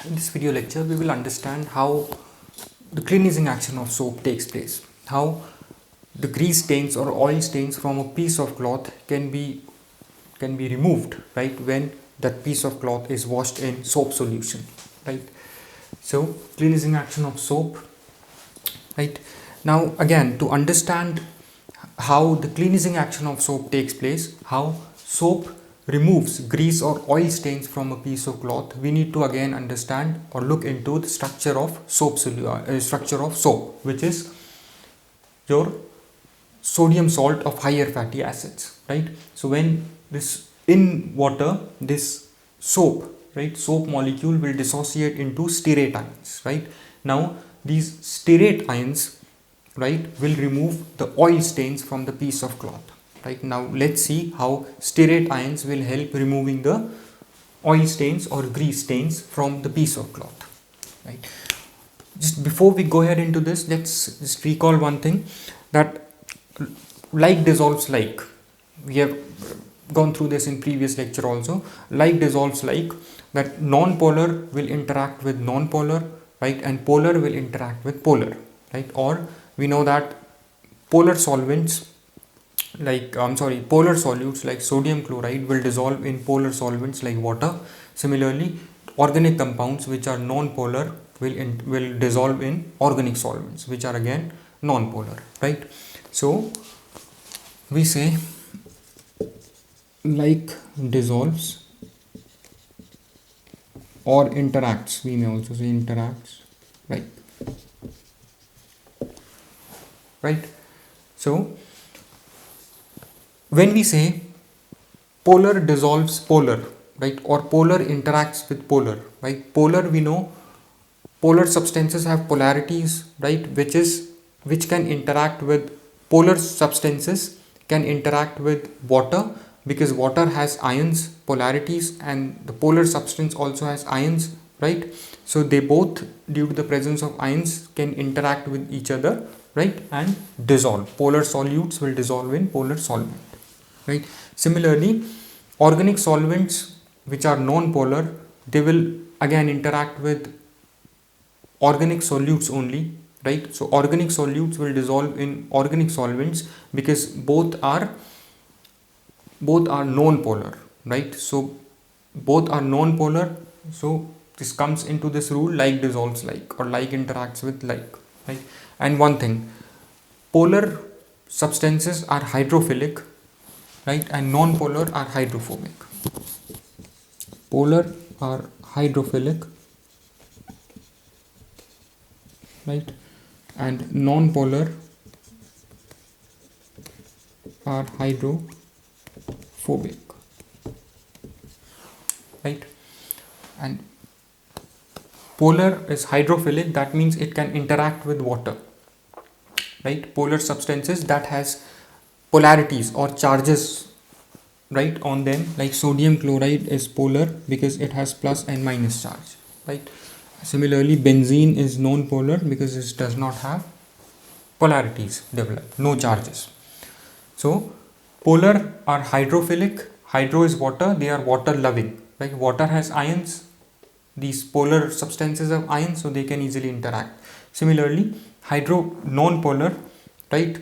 In this video lecture, we will understand how the cleansing action of soap takes place, how the grease stains or oil stains from a piece of cloth can be removed, right, when that piece of cloth is washed in soap solution, right. So cleansing action of soap, right. Now again, to understand how the cleansing action of soap takes place, how soap removes grease or oil stains from a piece of cloth, we need to again understand or look into the structure of soap, which is your sodium salt of higher fatty acids, right. So when this in water, this soap, right, soap molecule will dissociate into stearate ions, right. Now these stearate ions, right, will remove the oil stains from the piece of cloth, right. Now let's see how stearate ions will help removing the oil stains or grease stains from the piece of cloth, right. Just before we go ahead into this, let's just recall one thing, that like dissolves like. We have gone through this in previous lecture also. Like dissolves like, that non-polar will interact with non-polar, right, and polar will interact with polar, right. Or we know that polar solvents like polar solutes like sodium chloride will dissolve in polar solvents like water. Similarly, organic compounds which are non-polar will dissolve in organic solvents which are again non-polar, right. So we say like dissolves or interacts, we may also say interacts, right. So when we say polar dissolves polar, right, or polar interacts with polar, right, polar, we know polar substances have polarities, right, which can interact with polar substances, can interact with water, because water has ions, polarities, and the polar substance also has ions, right. So they both, due to the presence of ions, can interact with each other, right, and dissolve. Polar solutes will dissolve in polar solvent, right. Similarly, organic solvents which are non-polar, they will again interact with organic solutes only, right. So organic solutes will dissolve in organic solvents because both are non-polar, right. So both are non-polar, so this comes into this rule, like dissolves like, or like interacts with like, right. And one thing, polar substances are hydrophilic, right, and non-polar are hydrophobic. Polar are hydrophilic, right, and non-polar are hydrophobic, right. And polar is hydrophilic, that means it can interact with water, right. Polar substances that has polarities or charges, right, on them, like sodium chloride is polar because it has plus and minus charge, right. Similarly, benzene is non-polar because it does not have polarities developed, no charges. So polar are hydrophilic, hydro is water, they are water loving, right. Water has ions, these polar substances have ions, so they can easily interact. Similarly, non-polar, right,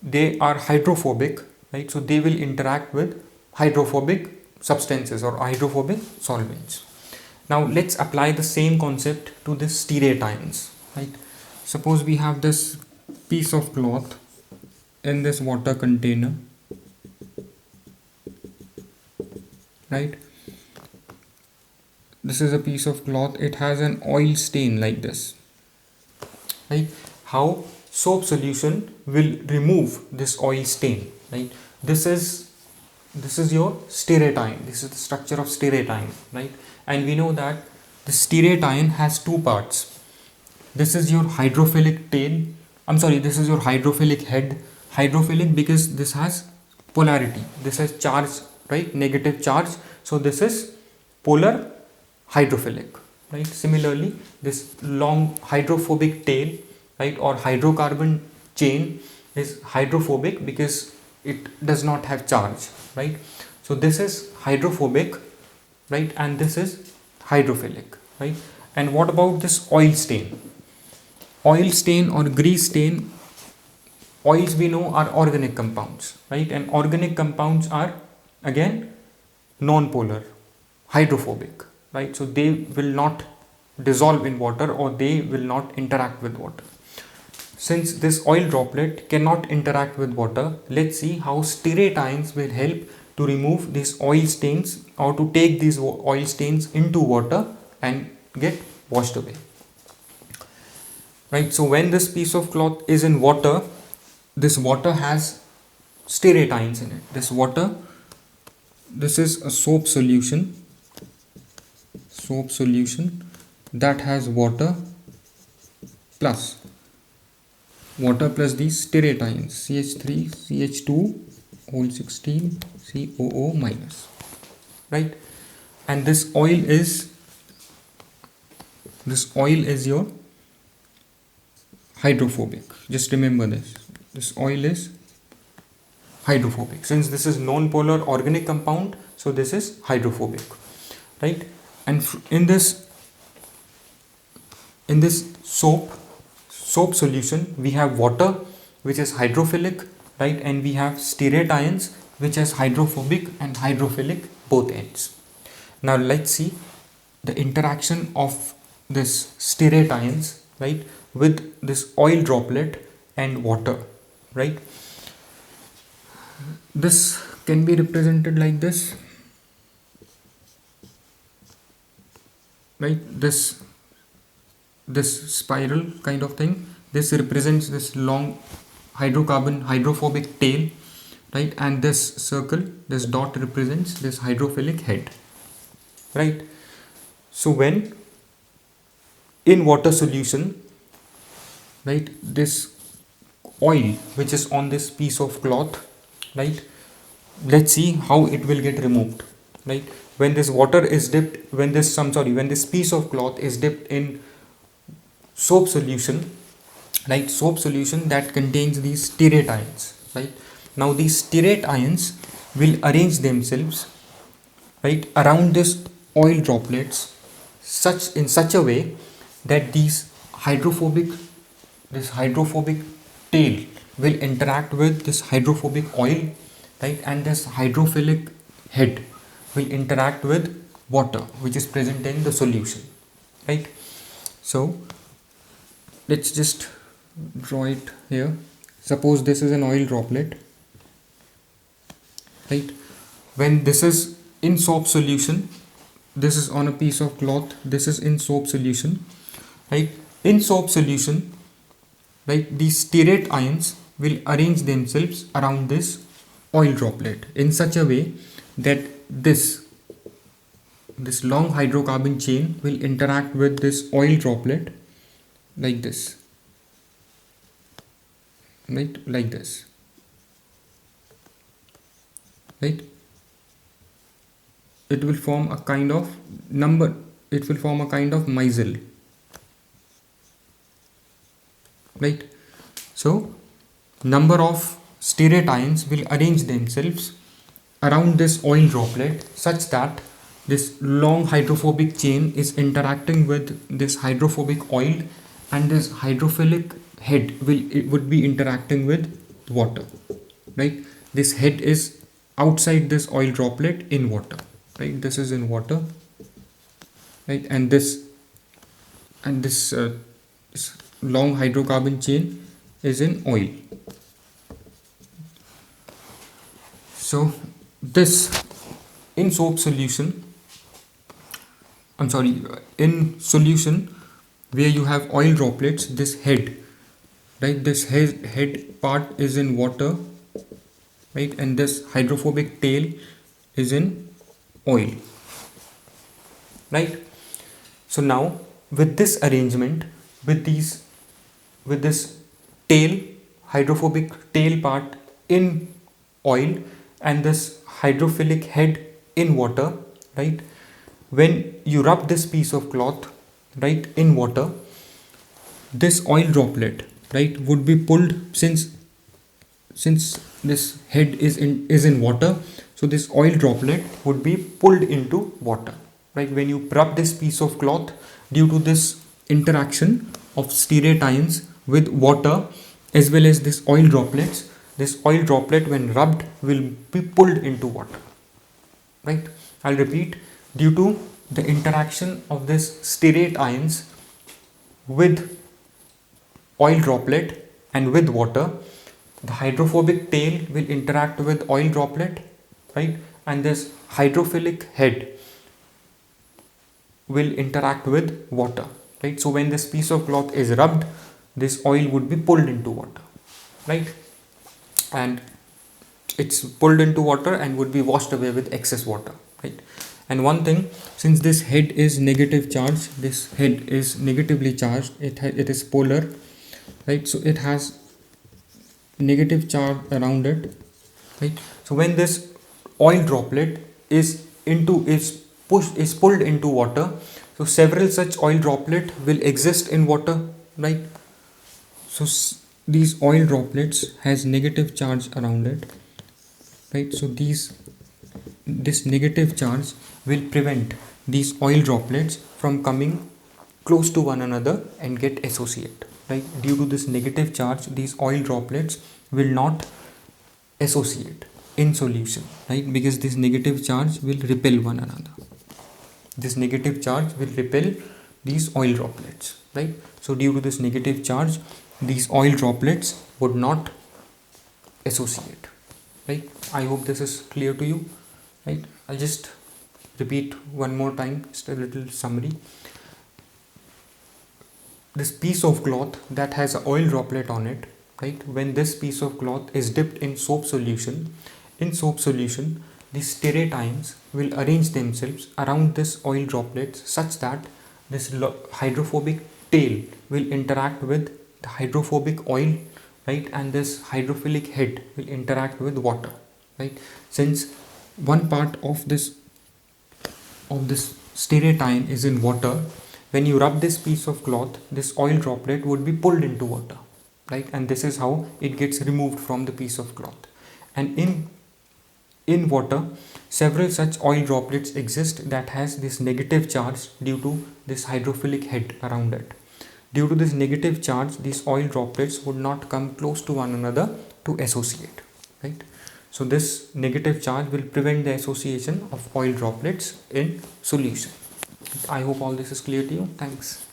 they are hydrophobic, right, so they will interact with hydrophobic substances or hydrophobic solvents. Now let's apply the same concept to the stearate ions, right. Suppose we have this piece of cloth in this water container, right. This is a piece of cloth, it has an oil stain like this, right. How soap solution will remove this oil stain, right. This is your stearate ion, this is the structure of stearate ion, right. And we know that the stearate ion has two parts. This is your hydrophilic tail, this is your hydrophilic head. Hydrophilic because this has polarity, this has charge, right, negative charge, so this is polar hydrophilic, right. Similarly, this long hydrophobic tail, right, or hydrocarbon chain is hydrophobic because it does not have charge, right. So this is hydrophobic, right, and this is hydrophilic, right. And what about this oil stain? Oil stain or grease stain, oils we know are organic compounds, right? And organic compounds are again non-polar, hydrophobic, right? So they will not dissolve in water or they will not interact with water. Since this oil droplet cannot interact with water, let's see how stearate ions will help to remove these oil stains or to take these oil stains into water and get washed away. Right, so when this piece of cloth is in water, this water has stearate ions in it. This water, this is a soap solution that has water plus these stearate ions, CH3, CH2, whole 16, COO minus, right? And this oil is your hydrophobic. Just remember this oil is hydrophobic. Since this is non-polar organic compound, so this is hydrophobic, right? And in this soap solution, we have water which is hydrophilic, right? And we have stearate ions which is hydrophobic and hydrophilic both ends. Now let's see the interaction of this stearate ions, right, with this oil droplet and water, right? This can be represented like this, right? This spiral kind of thing. This represents this long hydrophobic tail, right? And this circle, this dot represents this hydrophilic head, right? So when in water solution, right, this oil which is on this piece of cloth, right, let's see how it will get removed, right? When this piece of cloth is dipped in soap solution, right, soap solution that contains these stearate ions, right? Now these stearate ions will arrange themselves, right, around this oil droplets in such a way that this hydrophobic tail will interact with this hydrophobic oil, right, and this hydrophilic head will interact with water which is present in the solution, right? So let's just draw it here. Suppose this is an oil droplet, right? When this is in soap solution, this is on a piece of cloth, this is in soap solution, right? In soap solution, right, these stearate ions will arrange themselves around this oil droplet in such a way that this long hydrocarbon chain will interact with this oil droplet like this, right, like this, right? It will form a kind of micelle, right? So number of stearate ions will arrange themselves around this oil droplet such that this long hydrophobic chain is interacting with this hydrophobic oil, and this hydrophilic head would be interacting with water, right? This head is outside this oil droplet in water, right? This is in water, right? And this long hydrocarbon chain is in oil. So this in soap solution, in solution where you have oil droplets, this head, right, this head part is in water, right, and this hydrophobic tail is in oil, right? So now with this arrangement, with this hydrophobic tail part in oil and this hydrophilic head in water, right, when you rub this piece of cloth, right, in water, this oil droplet, right, would be pulled, since this head is in water, so this oil droplet would be pulled into water, right? When you rub this piece of cloth due to this interaction of stearate ions with water as well as this oil droplets. This oil droplet when rubbed will be pulled into water, right? I'll repeat, due to the interaction of this stearate ions with oil droplet and with water, the hydrophobic tail will interact with oil droplet, right? And this hydrophilic head will interact with water, right? So when this piece of cloth is rubbed, this oil would be pulled into water, right? And it's pulled into water and would be washed away with excess water, right? And one thing, since this head is negative charge, this head is negatively charged, it is polar, right? So it has negative charge around it, right? So when this oil droplet is pulled into water, so several such oil droplet will exist in water, right? So these oil droplets has negative charge around it, right? So this negative charge will prevent these oil droplets from coming close to one another and get associate, right? Due to this negative charge, these oil droplets will not associate in solution, right? Because this negative charge will repel one another. This negative charge will repel these oil droplets, right? So due to this negative charge, these oil droplets would not associate, right? I hope this is clear to you, right? I'll just repeat one more time, just a little summary. This piece of cloth that has an oil droplet on it, right? When this piece of cloth is dipped in soap solution, the stearate ions will arrange themselves around this oil droplets such that this hydrophobic tail will interact with the hydrophobic oil, right? And this hydrophilic head will interact with water, right? Since one part of this stearate ion is in water, when you rub this piece of cloth, this oil droplet would be pulled into water, right? And this is how it gets removed from the piece of cloth. And in water, several such oil droplets exist that has this negative charge due to this hydrophilic head around it. Due to this negative charge, these oil droplets would not come close to one another to associate, right? So this negative charge will prevent the association of oil droplets in solution. I hope all this is clear to you. Thanks.